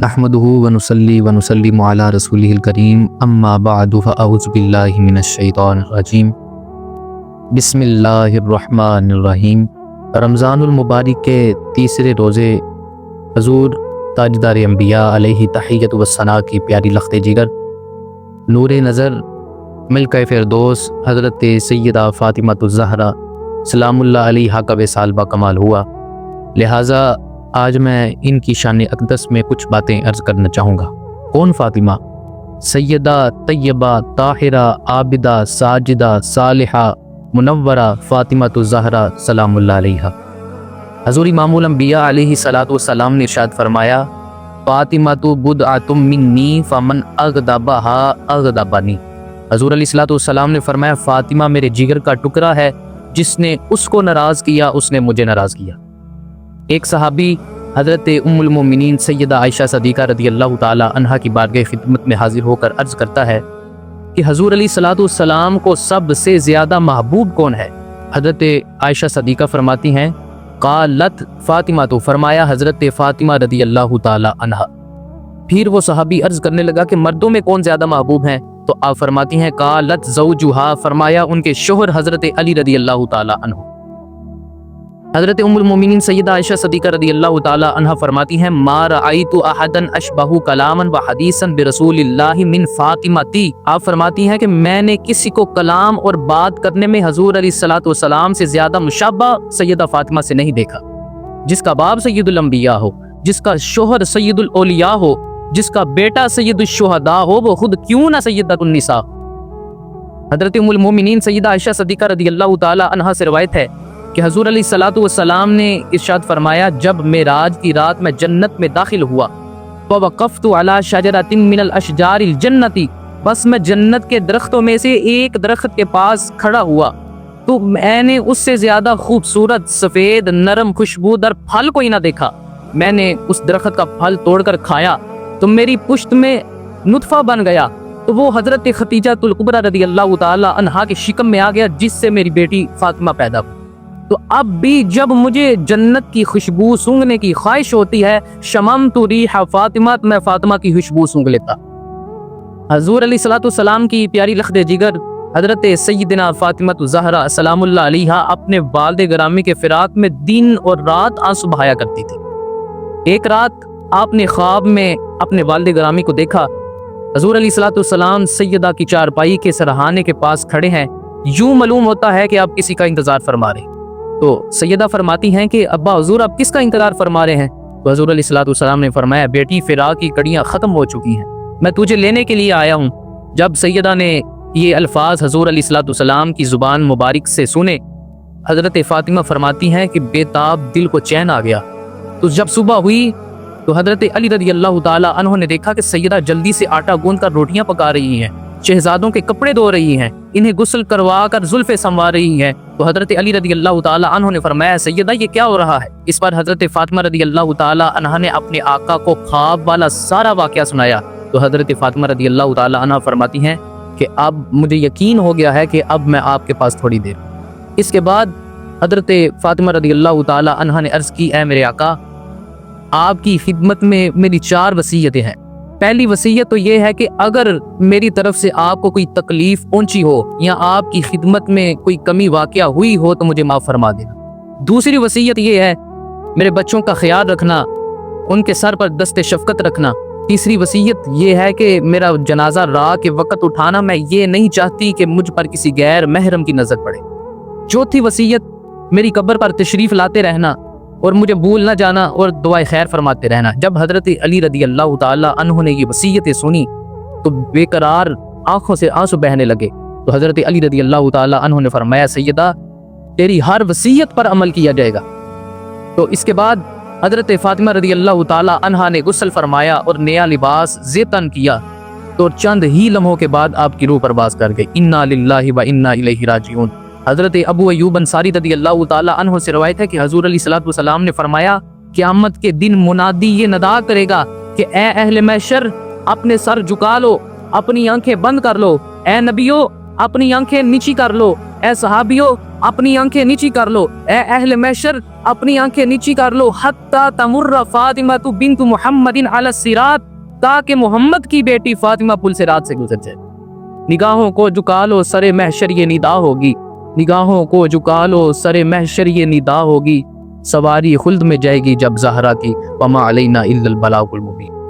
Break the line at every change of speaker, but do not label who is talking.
نحمدہ ونصلی ونسلم علی رسولہ الکریم اما بعد فاعوذ باللہ من الشیطان الرجیم بسم اللہ الرحمن الرحیم۔ رمضان المبارک کے تیسرے روزے حضور تاجدار انبیاء علیہ تحیت والثناء کی پیاری لخت جگر نور نظر ملکہ فردوس حضرت سیدہ فاطمہ الزہرا سلام اللہ علیہا کا وصال با کمال ہوا، لہٰذا آج میں ان کی شان اقدس میں کچھ باتیں عرض کرنا چاہوں گا۔ کون فاطمہ؟ سیدہ طیبہ طاہرہ عابدہ ساجدہ صالحہ منورہ فاطمہ الزہرا سلام اللہ علیہا۔ حضور امام الانبیاء علیہ السلام نے ارشاد فرمایا، فاطمہ بدعۃ منی فمن اغضبھا اغضبنی۔ حضور علیہ السلام نے فرمایا، فاطمہ میرے جگر کا ٹکڑا ہے، جس نے اس کو ناراض کیا اس نے مجھے ناراض کیا۔ ایک صحابی حضرت ام المومنین سیدہ عائشہ صدیقہ رضی اللہ تعالی عنہا کی بارگاہ خدمت میں حاضر ہو کر عرض کرتا ہے کہ حضور علیہ السلام کو سب سے زیادہ محبوب کون ہے؟ حضرت عائشہ صدیقہ فرماتی ہیں، قالت فاطمہ، تو فرمایا حضرت فاطمہ رضی اللہ تعالی عنہا۔ پھر وہ صحابی عرض کرنے لگا کہ مردوں میں کون زیادہ محبوب ہیں؟ تو آپ فرماتی ہیں، قالت زوجہا، فرمایا ان کے شوہر حضرت علی رضی اللہ تعالی عنہ۔ حضرت ام المومنین سیدہ عائشہ صدیقہ رضی اللہ تعالی عنہ فرماتی ہیں، ما رأیت احدا اشبہ کلاما و حدیثا برسول اللہ من فاطمتی۔ آپ فرماتی ہیں کہ میں نے کسی کو کلام اور بات کرنے میں حضور علیہ السلام سے زیادہ مشابہ سیدہ فاطمہ سے نہیں دیکھا۔ جس کا باپ سید الانبیاء ہو، جس کا شوہر سید الاولیاء ہو، جس کا بیٹا سید الشہداء ہو، وہ خود کیوں نہ سیدۃ النساء۔ حضرت ام المومنین سیدہ عائشہ صدیقہ رضی اللہ تعالی عنہا سے روایت ہے کہ حضور علیہ السلام نے ارشاد فرمایا، جب معراج کی رات میں جنت میں داخل ہوا، فوقفت علی شجرۃ من الاشجار الجنۃ، بس میں جنت کے درختوں میں سے ایک درخت کے پاس کھڑا ہوا تو میں نے اس سے زیادہ خوبصورت سفید نرم خوشبودار پھل کوئی نہ دیکھا۔ میں نے اس درخت کا پھل توڑ کر کھایا تو میری پشت میں نطفہ بن گیا، تو وہ حضرت خدیجہ الکبریٰ رضی اللہ تعالی عنہا کے شکم میں آ گیا، جس سے میری بیٹی فاطمہ پیدا ہوئی۔ تو اب بھی جب مجھے جنت کی خوشبو سونگھنے کی خواہش ہوتی ہے، شممت ریح فاطمہ، میں فاطمہ کی خوشبو سونگھ لیتا۔ حضور علیہ السلام کی پیاری لخت جگر حضرت سیدنا فاطمہ الزہرا سلام اللہ علیہا اپنے والد گرامی کے فراق میں دن اور رات آنسو بہایا کرتی تھی۔ ایک رات آپ نے خواب میں اپنے والد گرامی کو دیکھا، حضور علیہ السلام سیدہ کی چارپائی کے سرہانے کے پاس کھڑے ہیں، یوں معلوم ہوتا ہے کہ آپ کسی کا انتظار فرما رہے ہیں۔ تو سیدہ فرماتی ہیں کہ ابا حضور آپ کس کا انتظار فرما رہے ہیں؟ تو حضور علیہ السلام نے فرمایا، بیٹی فراق کی کڑیاں ختم ہو چکی ہیں، میں تجھے لینے کے لیے آیا ہوں۔ جب سیدہ نے یہ الفاظ حضور علیہ السلام کی زبان مبارک سے سنے، حضرت فاطمہ فرماتی ہیں کہ بے تاب دل کو چین آ گیا۔ تو جب صبح ہوئی تو حضرت علی رضی اللہ تعالی عنہ نے دیکھا کہ سیدہ جلدی سے آٹا گوندھ کر روٹیاں پکا رہی ہیں، شہزادوں کے کپڑے دھو رہی ہیں، انہیں غسل کروا کر زلفیں سنوار رہی ہیں۔ تو حضرت علی رضی اللہ تعالی عنہ نے فرمایا، سیدہ یہ کیا ہو رہا ہے؟ اس پر حضرت فاطمہ رضی اللہ تعالی عنہ نے اپنے آقا کو خواب والا سارا واقعہ سنایا۔ تو حضرت فاطمہ رضی اللہ تعالی عنہ فرماتی ہیں کہ اب مجھے یقین ہو گیا ہے کہ اب میں آپ کے پاس تھوڑی دیر۔ اس کے بعد حضرت فاطمہ رضی اللہ تعالی عنہ نے عرض کی، اے میرے آقا، آپ کی خدمت میں میری 4 وصیتیں ہیں۔ پہلی وصیت تو یہ ہے کہ اگر میری طرف سے آپ کو کوئی تکلیف پہنچی ہو یا آپ کی خدمت میں کوئی کمی واقعہ ہوئی ہو تو مجھے معاف فرما دینا۔ دوسری وصیت یہ ہے میرے بچوں کا خیال رکھنا، ان کے سر پر دست شفقت رکھنا۔ تیسری وصیت یہ ہے کہ میرا جنازہ رات کے وقت اٹھانا، میں یہ نہیں چاہتی کہ مجھ پر کسی غیر محرم کی نظر پڑے۔ چوتھی وصیت میری قبر پر تشریف لاتے رہنا اور مجھے بھول نہ جانا اور دعائے خیر فرماتے رہنا۔ جب حضرت علی رضی اللہ تعالی عنہ نے یہ وصیتیں سنی تو بے قرار آنکھوں سے آنسو بہنے لگے۔ تو حضرت علی رضی اللہ تعالی عنہ نے فرمایا، سیدہ تیری ہر وصیت پر عمل کیا جائے گا۔ تو اس کے بعد حضرت فاطمہ رضی اللہ تعالی عنہا نے غسل فرمایا اور نیا لباس زیتن کیا، تو چند ہی لمحوں کے بعد آپ کی روح پرواز کر گئی۔ انا للہ و انا الیہ راجعون۔ حضرت ابو ایوب انصاری رضی اللہ تعالی عنہ سے روایت ہے کہ حضور علیہ السلام نے فرمایا، قیامت کے دن منادی یہ ندا کرے گا کہ اے اہل محشر، اپنے سر جھکا لو، اپنی آنکھیں بند کر لو، اے نبیو اپنی آنکھیں نیچی کر لو، اے صحابیو اپنی آنکھیں نیچی کر لو، اے اہل محشر اپنی آنکھیں نیچی کر لو، حتی تمر فاطمہ بنت محمد علی الصراط، تاکہ محمد کی بیٹی فاطمہ پل صراط سے گزر جائے۔ نگاہوں کو جھکا لو، سر محشر یہ ندا ہوگی، نگاہوں کو جھکا لو، سر محشر یہ ندا ہوگی، سواری خلد میں جائے گی جب زہرا کی، وما علینا الا البلاغ المبین۔